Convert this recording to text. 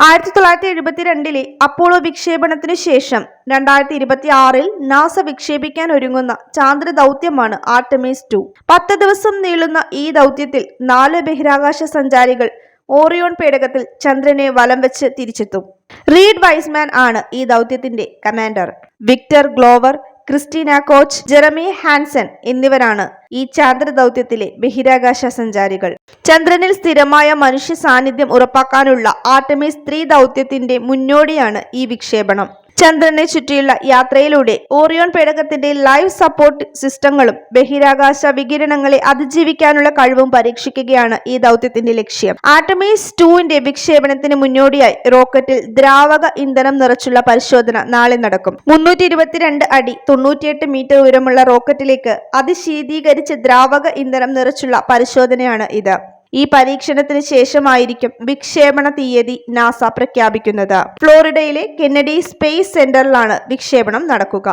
1972 Apollo വിക്ഷേപണത്തിനു ശേഷം 2026 NASA വിക്ഷേപിക്കാൻ ഒരുങ്ങുന്ന ചാന്ദ്ര ദൗത്യമാണ് ആർടെമിസ് 2. 10 ദിവസം നീളുന്ന ഈ ദൗത്യത്തിൽ 4 ബഹിരാകാശ സഞ്ചാരികൾ ഓറിയോൺ പേടകത്തിൽ ചന്ദ്രനെ വലം വെച്ച് തിരിച്ചെത്തും. റീഡ് വൈസ്മാൻ ആണ് ഈ ദൗത്യത്തിന്റെ commander. Victor Glover, Christina Koch, Jeremy Hansen എന്നിവരാണ് ഈ ചാന്ദ്ര ദൗത്യത്തിലെ ബഹിരാകാശ സഞ്ചാരികൾ. ചന്ദ്രനിൽ സ്ഥിരമായ മനുഷ്യ സാന്നിധ്യം ഉറപ്പാക്കാനുള്ള ആർടെമിസ് 3 ദൗത്യത്തിന്റെ മുന്നോടിയാണ് ഈ വിക്ഷേപണം. ചന്ദ്രനെ ചുറ്റിയുള്ള യാത്രയിലൂടെ ഓറിയോൺ പേടകത്തിന്റെ ലൈഫ് സപ്പോർട്ട് സിസ്റ്റങ്ങളും ബഹിരാകാശ വികിരണങ്ങളെ അതിജീവിക്കാനുള്ള കഴിവും പരീക്ഷിക്കുകയാണ് ഈ ദൗത്യത്തിന്റെ ലക്ഷ്യം. ആർടെമിസ് 2ന്റെ വിക്ഷേപണത്തിന് മുന്നോടിയായി റോക്കറ്റിൽ ദ്രാവക ഇന്ധനം നിറച്ചുള്ള പരിശോധന നാളെ നടക്കും. 322 അടി 98 മീറ്റർ ഉയരമുള്ള റോക്കറ്റിലേക്ക് അതിശീതീകരിച്ച ദ്രാവക ഇന്ധനം നിറച്ചുള്ള പരിശോധനയാണ് ഇത്. ഈ പരീക്ഷണത്തിന് ശേഷമായിരിക്കും വിക്ഷേപണ തീയതി നാസ പ്രഖ്യാപിക്കുന്നത്. ഫ്ലോറിഡയിലെ കെന്നഡി സ്പേസ് സെന്ററിലാണ് വിക്ഷേപണം നടക്കുക.